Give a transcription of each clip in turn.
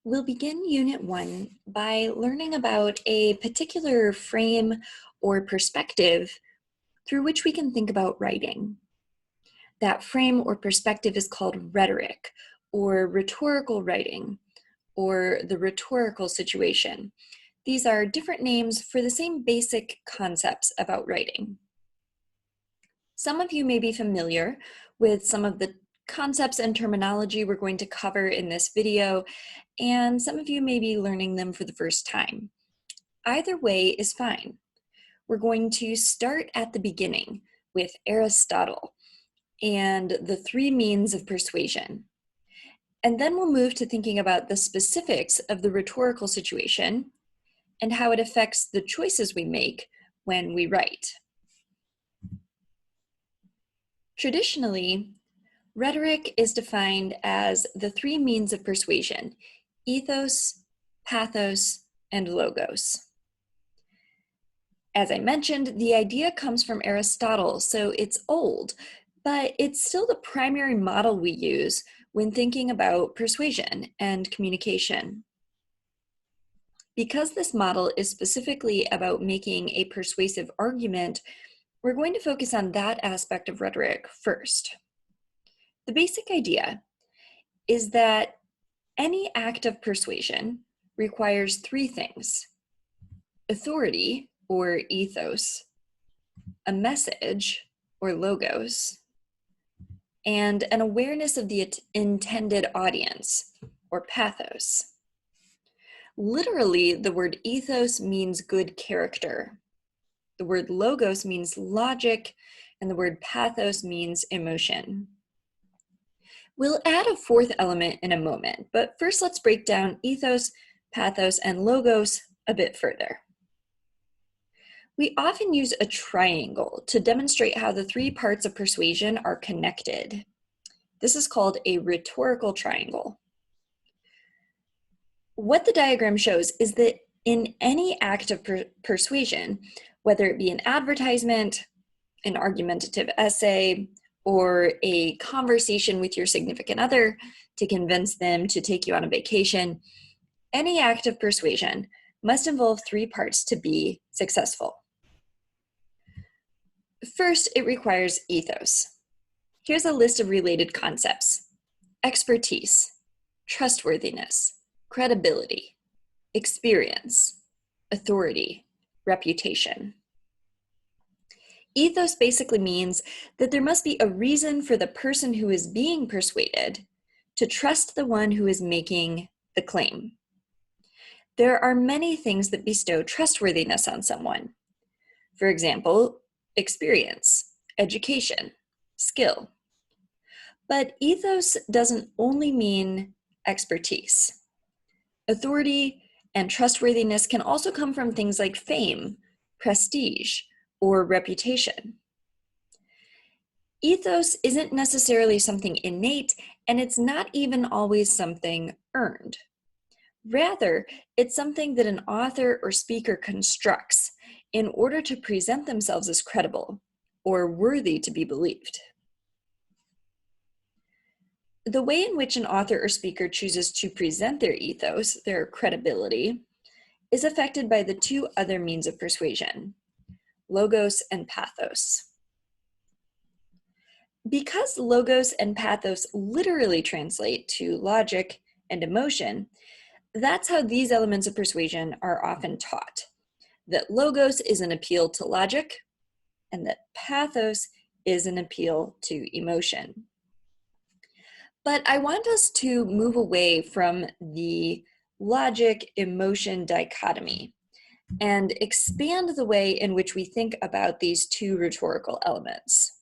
We'll begin Unit 1 by learning about a particular frame or perspective through which we can think about writing. That frame or perspective is called rhetoric, or rhetorical writing, or the rhetorical situation. These are different names for the same basic concepts about writing. Some of you may be familiar with some of the concepts and terminology we're going to cover in this video, and some of you may be learning them for the first time. Either way is fine. We're going to start at the beginning with Aristotle and the three means of persuasion. And then we'll move to thinking about the specifics of the rhetorical situation and how it affects the choices we make when we write. Traditionally, rhetoric is defined as the three means of persuasion: ethos, pathos, and logos. As I mentioned, the idea comes from Aristotle, so it's old, but it's still the primary model we use when thinking about persuasion and communication. Because this model is specifically about making a persuasive argument, we're going to focus on that aspect of rhetoric first. The basic idea is that any act of persuasion requires three things: authority, or ethos, a message, or logos, and an awareness of the intended audience, or pathos. Literally, the word ethos means good character. The word logos means logic, and the word pathos means emotion. We'll add a fourth element in a moment, but first let's break down ethos, pathos, and logos a bit further. We often use a triangle to demonstrate how the three parts of persuasion are connected. This is called a rhetorical triangle. What the diagram shows is that in any act of persuasion, whether it be an advertisement, an argumentative essay, or a conversation with your significant other to convince them to take you on a vacation, any act of persuasion must involve three parts to be successful. First, it requires ethos. Here's a list of related concepts: expertise, trustworthiness, credibility, experience, authority, reputation. Ethos basically means that there must be a reason for the person who is being persuaded to trust the one who is making the claim. There are many things that bestow trustworthiness on someone. For example, experience, education, skill. But ethos doesn't only mean expertise. Authority and trustworthiness can also come from things like fame, prestige, or reputation. Ethos isn't necessarily something innate, and it's not even always something earned. Rather, it's something that an author or speaker constructs in order to present themselves as credible or worthy to be believed. The way in which an author or speaker chooses to present their ethos, their credibility, is affected by the two other means of persuasion: logos and pathos. Because logos and pathos literally translate to logic and emotion, that's how these elements of persuasion are often taught: that logos is an appeal to logic, and that pathos is an appeal to emotion. But I want us to move away from the logic-emotion dichotomy and expand the way in which we think about these two rhetorical elements.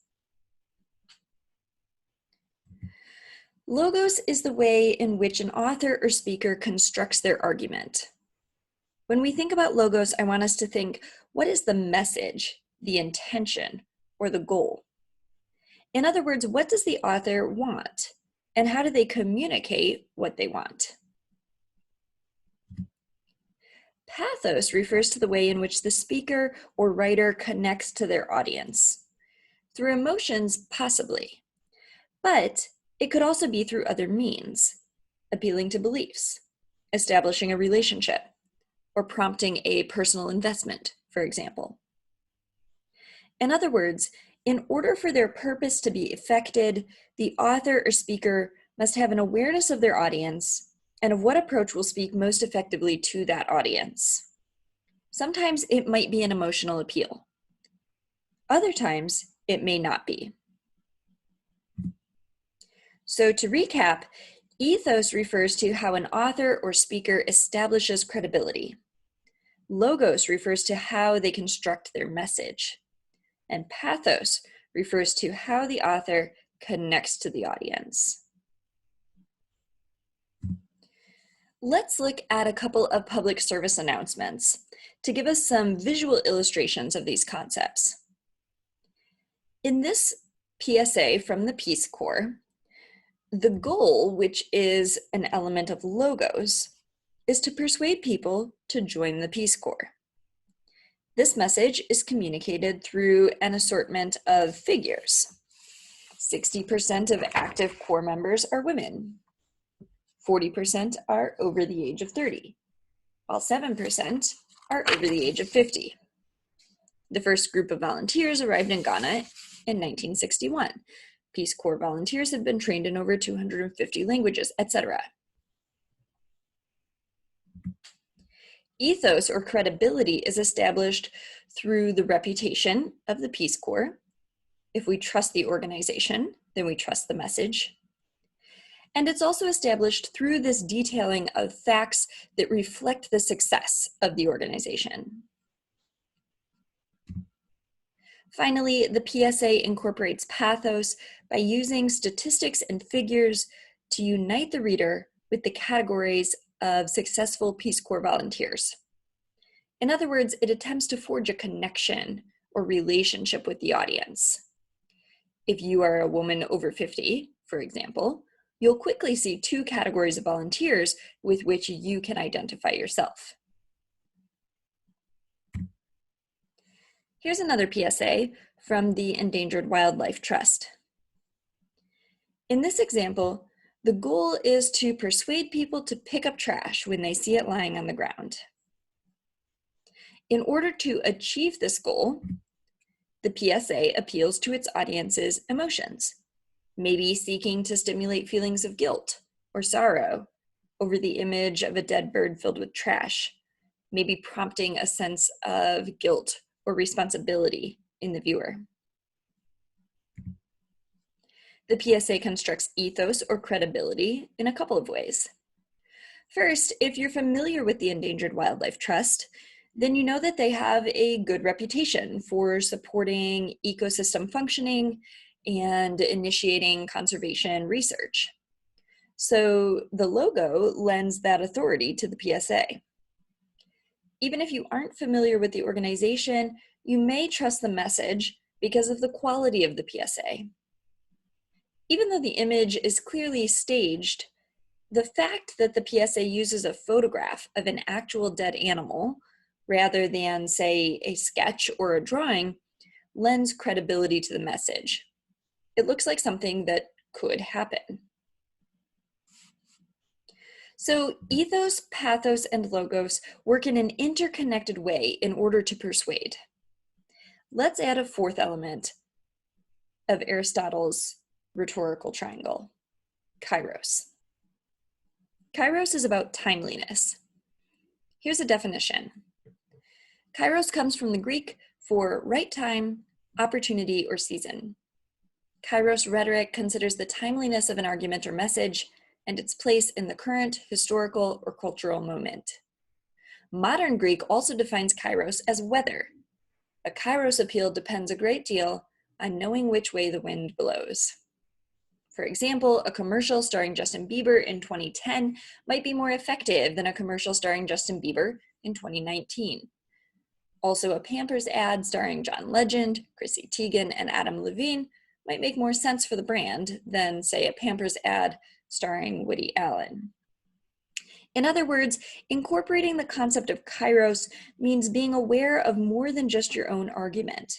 Logos is the way in which an author or speaker constructs their argument. When we think about logos, I want us to think, what is the message, the intention, or the goal? In other words, what does the author want, and how do they communicate what they want? Pathos refers to the way in which the speaker or writer connects to their audience. Through emotions, possibly, but it could also be through other means: appealing to beliefs, establishing a relationship, or prompting a personal investment, for example. In other words, in order for their purpose to be effected, the author or speaker must have an awareness of their audience and of what approach will speak most effectively to that audience. Sometimes it might be an emotional appeal. Other times, it may not be. So to recap, ethos refers to how an author or speaker establishes credibility. Logos refers to how they construct their message. And pathos refers to how the author connects to the audience. Let's look at a couple of public service announcements to give us some visual illustrations of these concepts. In this PSA from the Peace Corps, the goal, which is an element of logos, is to persuade people to join the Peace Corps. This message is communicated through an assortment of figures. 60% of active Corps members are women. 40% are over the age of 30, while 7% are over the age of 50. The first group of volunteers arrived in Ghana in 1961. Peace Corps volunteers have been trained in over 250 languages, etc. Ethos or credibility is established through the reputation of the Peace Corps. If we trust the organization, then we trust the message. And it's also established through this detailing of facts that reflect the success of the organization. Finally, the PSA incorporates pathos by using statistics and figures to unite the reader with the categories of successful Peace Corps volunteers. In other words, it attempts to forge a connection or relationship with the audience. If you are a woman over 50, for example, you'll quickly see two categories of volunteers with which you can identify yourself. Here's another PSA from the Endangered Wildlife Trust. In this example, the goal is to persuade people to pick up trash when they see it lying on the ground. In order to achieve this goal, the PSA appeals to its audience's emotions, maybe seeking to stimulate feelings of guilt or sorrow over the image of a dead bird filled with trash, maybe prompting a sense of guilt or responsibility in the viewer. The PSA constructs ethos or credibility in a couple of ways. First, if you're familiar with the Endangered Wildlife Trust, then you know that they have a good reputation for supporting ecosystem functioning and initiating conservation research. So the logo lends that authority to the PSA. Even if you aren't familiar with the organization, you may trust the message because of the quality of the PSA. Even though the image is clearly staged, the fact that the PSA uses a photograph of an actual dead animal rather than, say, a sketch or a drawing lends credibility to the message. It looks like something that could happen. So ethos, pathos, and logos work in an interconnected way in order to persuade. Let's add a fourth element of Aristotle's rhetorical triangle, kairos. Kairos is about timeliness. Here's a definition. Kairos comes from the Greek for right time, opportunity, or season. Kairos rhetoric considers the timeliness of an argument or message and its place in the current historical or cultural moment. Modern Greek also defines kairos as weather. A kairos appeal depends a great deal on knowing which way the wind blows. For example, a commercial starring Justin Bieber in 2010 might be more effective than a commercial starring Justin Bieber in 2019. Also, a Pampers ad starring John Legend, Chrissy Teigen, and Adam Levine might make more sense for the brand than, say, a Pampers ad starring Woody Allen. In other words, incorporating the concept of kairos means being aware of more than just your own argument.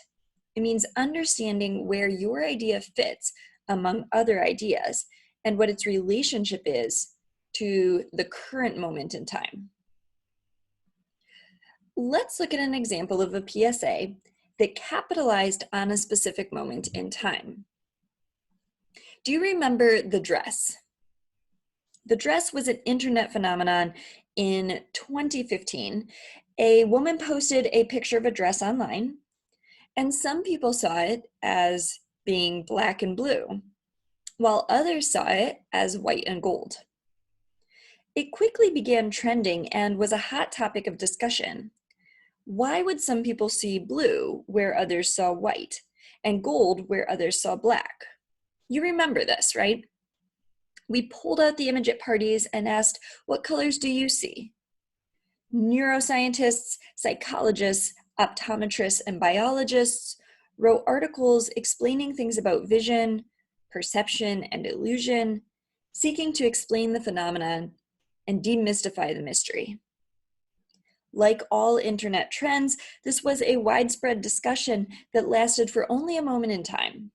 It means understanding where your idea fits among other ideas and what its relationship is to the current moment in time. Let's look at an example of a PSA that capitalized on a specific moment in time. Do you remember the dress? The dress was an internet phenomenon in 2015. A woman posted a picture of a dress online, and some people saw it as being black and blue, while others saw it as white and gold. It quickly began trending and was a hot topic of discussion. Why would some people see blue where others saw white, and gold where others saw black? You remember this, right? We pulled out the image at parties and asked, what colors do you see? Neuroscientists, psychologists, optometrists, and biologists wrote articles explaining things about vision, perception, and illusion, seeking to explain the phenomenon and demystify the mystery. Like all internet trends, this was a widespread discussion that lasted for only a moment in time.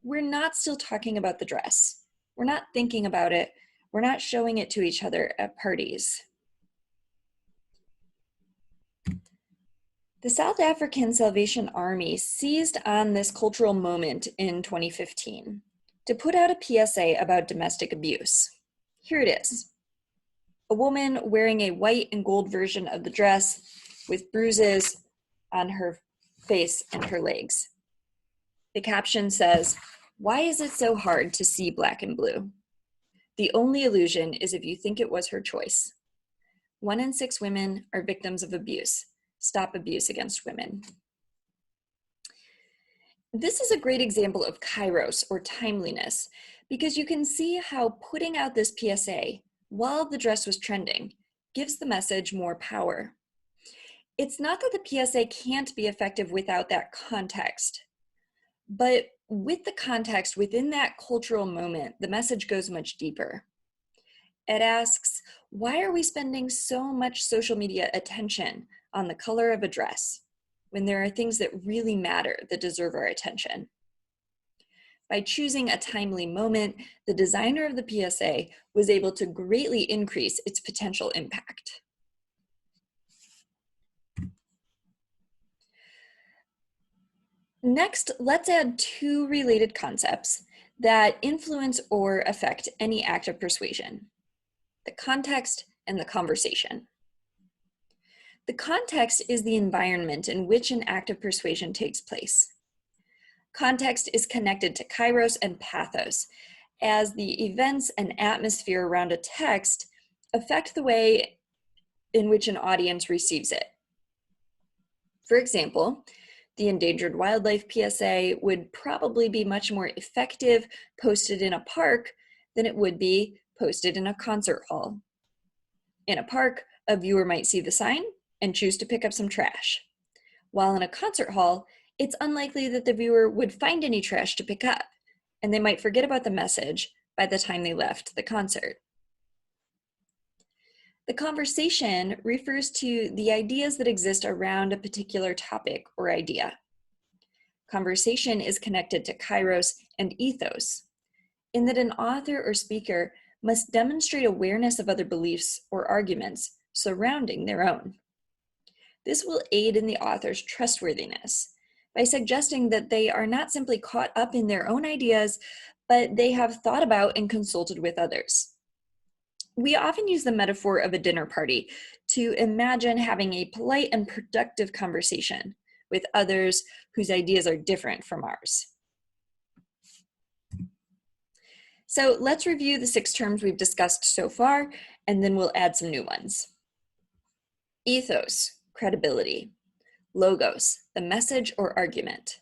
We're not still talking about the dress. We're not thinking about it. We're not showing it to each other at parties. The South African Salvation Army seized on this cultural moment in 2015 to put out a PSA about domestic abuse. Here it is. A woman wearing a white and gold version of the dress with bruises on her face and her legs. The caption says, "Why is it so hard to see black and blue? The only illusion is if you think it was her choice. 1 in 6 women are victims of abuse. Stop abuse against women." This is a great example of kairos, or timeliness, because you can see how putting out this PSA while the dress was trending gives the message more power. It's not that the PSA can't be effective without that context, but with the context within that cultural moment, the message goes much deeper. It asks, why are we spending so much social media attention on the color of a dress when there are things that really matter that deserve our attention? By choosing a timely moment, the designer of the PSA was able to greatly increase its potential impact. Next, let's add 2 related concepts that influence or affect any act of persuasion: the context and the conversation. The context is the environment in which an act of persuasion takes place. Context is connected to kairos and pathos, as the events and atmosphere around a text affect the way in which an audience receives it. For example, the endangered wildlife PSA would probably be much more effective posted in a park than it would be posted in a concert hall. In a park, a viewer might see the sign and choose to pick up some trash, while in a concert hall, it's unlikely that the viewer would find any trash to pick up, and they might forget about the message by the time they left the concert. The conversation refers to the ideas that exist around a particular topic or idea. Conversation is connected to kairos and ethos, in that an author or speaker must demonstrate awareness of other beliefs or arguments surrounding their own. This will aid in the author's trustworthiness by suggesting that they are not simply caught up in their own ideas, but they have thought about and consulted with others. We often use the metaphor of a dinner party to imagine having a polite and productive conversation with others whose ideas are different from ours. So let's review the 6 terms we've discussed so far, and then we'll add some new ones. Ethos, credibility. Logos, the message or argument.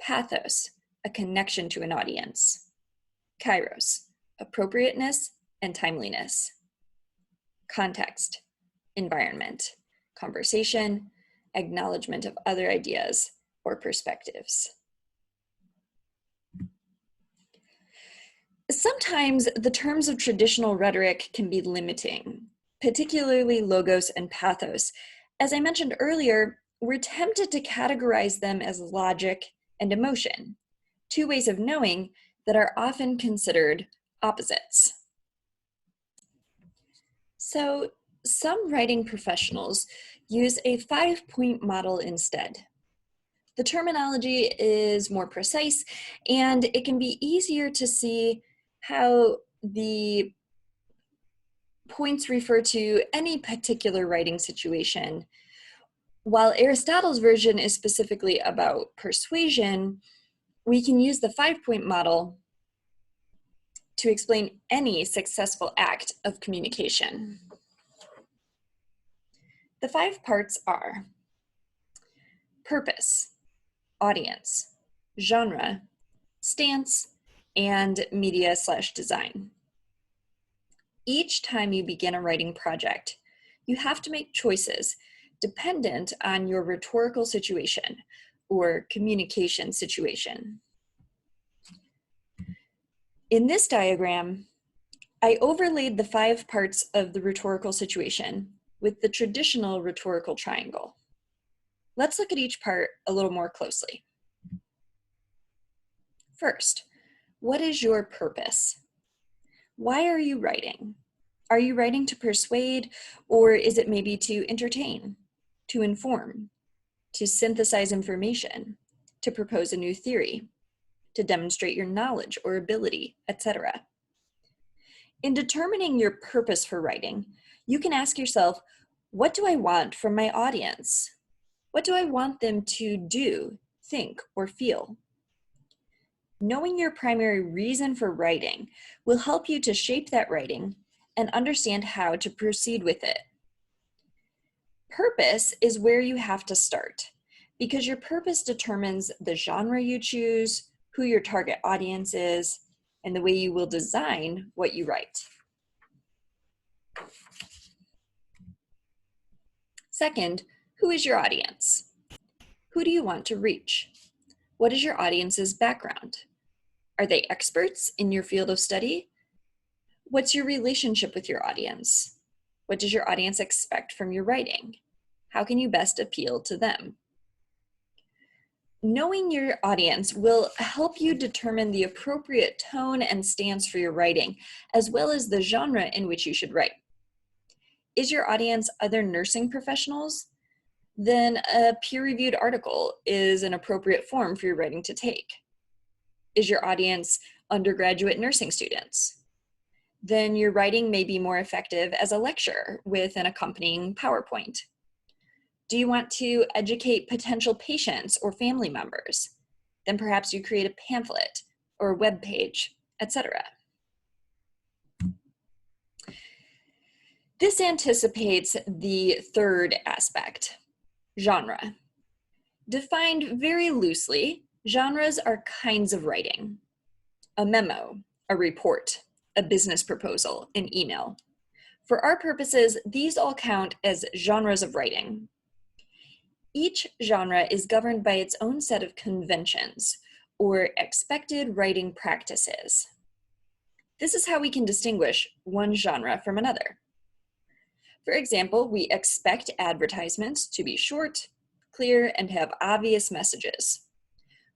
Pathos, a connection to an audience. Kairos, appropriateness and timeliness. Context, environment. Conversation, acknowledgement of other ideas or perspectives. Sometimes the terms of traditional rhetoric can be limiting, particularly logos and pathos. As I mentioned earlier, we're tempted to categorize them as logic and emotion, 2 ways of knowing that are often considered opposites. So, some writing professionals use a 5-point model instead. The terminology is more precise and it can be easier to see how the points refer to any particular writing situation. While Aristotle's version is specifically about persuasion, we can use the 5-point model to explain any successful act of communication. The 5 parts are purpose, audience, genre, stance, and media/design. Each time you begin a writing project, you have to make choices dependent on your rhetorical situation or communication situation. In this diagram, I overlaid the 5 parts of the rhetorical situation with the traditional rhetorical triangle. Let's look at each part a little more closely. First, what is your purpose? Why are you writing? Are you writing to persuade, or is it maybe to entertain, to inform, to synthesize information, to propose a new theory, to demonstrate your knowledge or ability, etc.? In determining your purpose for writing, you can ask yourself, what do I want from my audience? What do I want them to do, think, or feel? Knowing your primary reason for writing will help you to shape that writing and understand how to proceed with it. Purpose is where you have to start because your purpose determines the genre you choose, who your target audience is, and the way you will design what you write. Second, who is your audience? Who do you want to reach? What is your audience's background? Are they experts in your field of study? What's your relationship with your audience? What does your audience expect from your writing? How can you best appeal to them? Knowing your audience will help you determine the appropriate tone and stance for your writing, as well as the genre in which you should write. Is your audience other nursing professionals? Then a peer-reviewed article is an appropriate form for your writing to take. Is your audience undergraduate nursing students? Then your writing may be more effective as a lecture with an accompanying PowerPoint. Do you want to educate potential patients or family members? Then perhaps you create a pamphlet or a web page, etc. This anticipates the third aspect, genre. Defined very loosely, genres are kinds of writing. A memo, a report, a business proposal, an email. For our purposes, these all count as genres of writing. Each genre is governed by its own set of conventions or expected writing practices. This is how we can distinguish one genre from another. For example, we expect advertisements to be short, clear, and have obvious messages.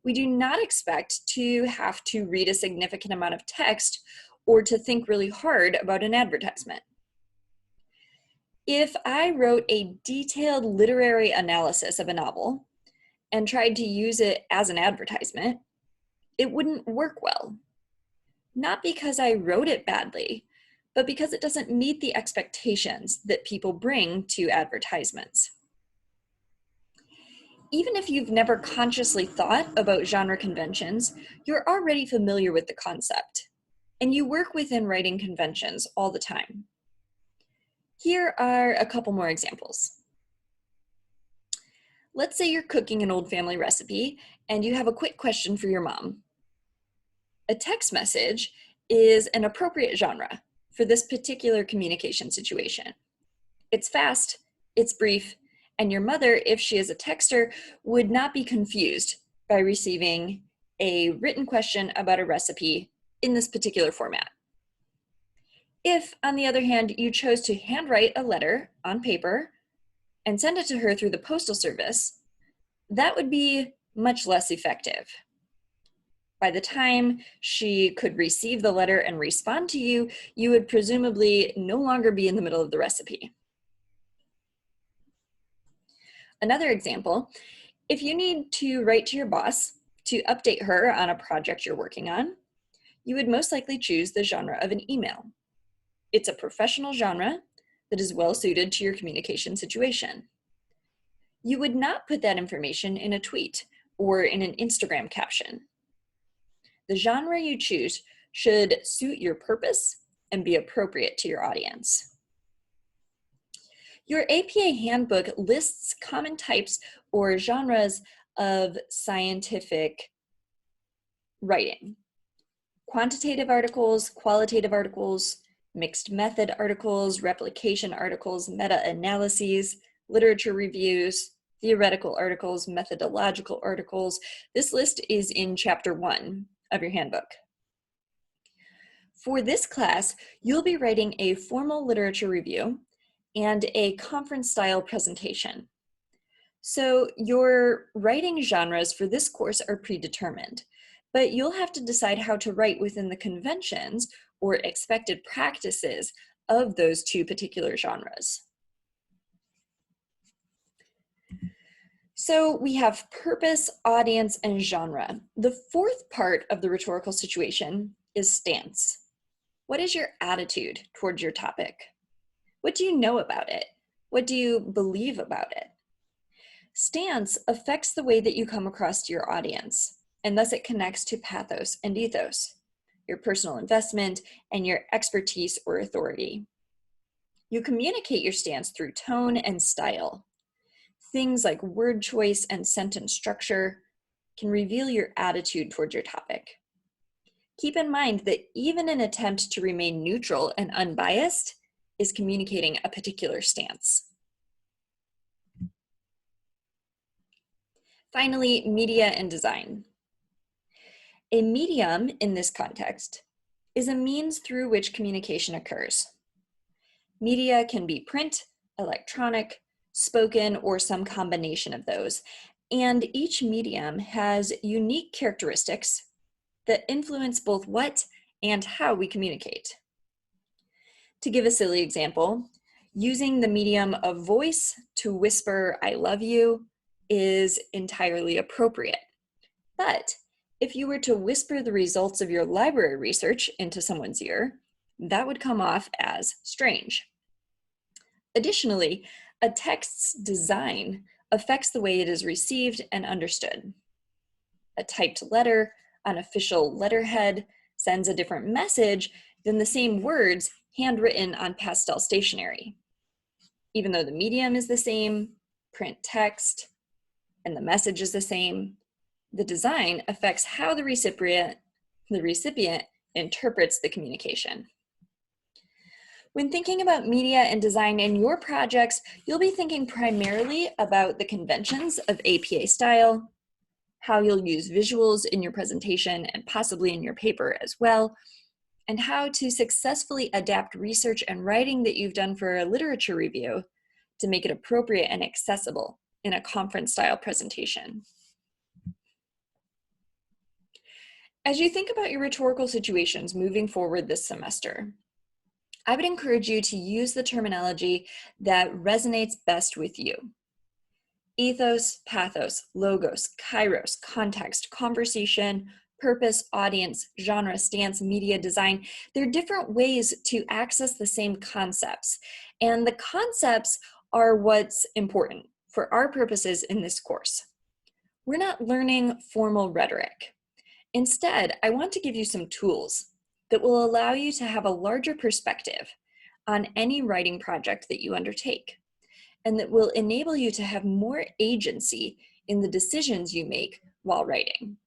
We do not expect to have to read a significant amount of text or to think really hard about an advertisement. If I wrote a detailed literary analysis of a novel and tried to use it as an advertisement, it wouldn't work well. Not because I wrote it badly, but because it doesn't meet the expectations that people bring to advertisements. Even if you've never consciously thought about genre conventions, you're already familiar with the concept, and you work within writing conventions all the time. Here are a couple more examples. Let's say you're cooking an old family recipe and you have a quick question for your mom. A text message is an appropriate genre for this particular communication situation. It's fast, it's brief, and your mother, if she is a texter, would not be confused by receiving a written question about a recipe in this particular format. If, on the other hand, you chose to handwrite a letter on paper and send it to her through the postal service, that would be much less effective. By the time she could receive the letter and respond to you, you would presumably no longer be in the middle of the recipe. Another example, if you need to write to your boss to update her on a project you're working on, you would most likely choose the genre of an email. It's a professional genre that is well suited to your communication situation. You would not put that information in a tweet or in an Instagram caption. The genre you choose should suit your purpose and be appropriate to your audience. Your APA handbook lists common types or genres of scientific writing. Quantitative articles, qualitative articles, mixed method articles, replication articles, meta-analyses, literature reviews, theoretical articles, methodological articles. This list is in chapter 1 of your handbook. For this class, you'll be writing a formal literature review and a conference-style presentation. So your writing genres for this course are predetermined, but you'll have to decide how to write within the conventions or expected practices of those two particular genres. So we have purpose, audience, and genre. The fourth part of the rhetorical situation is stance. What is your attitude towards your topic? What do you know about it? What do you believe about it? Stance affects the way that you come across to your audience, and thus it connects to pathos and ethos, your personal investment, and your expertise or authority. You communicate your stance through tone and style. Things like word choice and sentence structure can reveal your attitude towards your topic. Keep in mind that even an attempt to remain neutral and unbiased is communicating a particular stance. Finally, media and design. A medium in this context is a means through which communication occurs. Media can be print, electronic, spoken, or some combination of those, and each medium has unique characteristics that influence both what and how we communicate. To give a silly example, using the medium of voice to whisper "I love you" is entirely appropriate. But if you were to whisper the results of your library research into someone's ear, that would come off as strange. Additionally, a text's design affects the way it is received and understood. A typed letter on official letterhead sends a different message than the same words handwritten on pastel stationery. Even though the medium is the same, print text, and the message is the same, the design affects how the recipient interprets the communication. When thinking about media and design in your projects, you'll be thinking primarily about the conventions of APA style, how you'll use visuals in your presentation and possibly in your paper as well, and how to successfully adapt research and writing that you've done for a literature review to make it appropriate and accessible in a conference-style presentation. As you think about your rhetorical situations moving forward this semester, I would encourage you to use the terminology that resonates best with you. Ethos, pathos, logos, kairos, context, conversation, purpose, audience, genre, stance, media, design. They're different ways to access the same concepts. And the concepts are what's important for our purposes in this course. We're not learning formal rhetoric. Instead, I want to give you some tools that will allow you to have a larger perspective on any writing project that you undertake, and that will enable you to have more agency in the decisions you make while writing.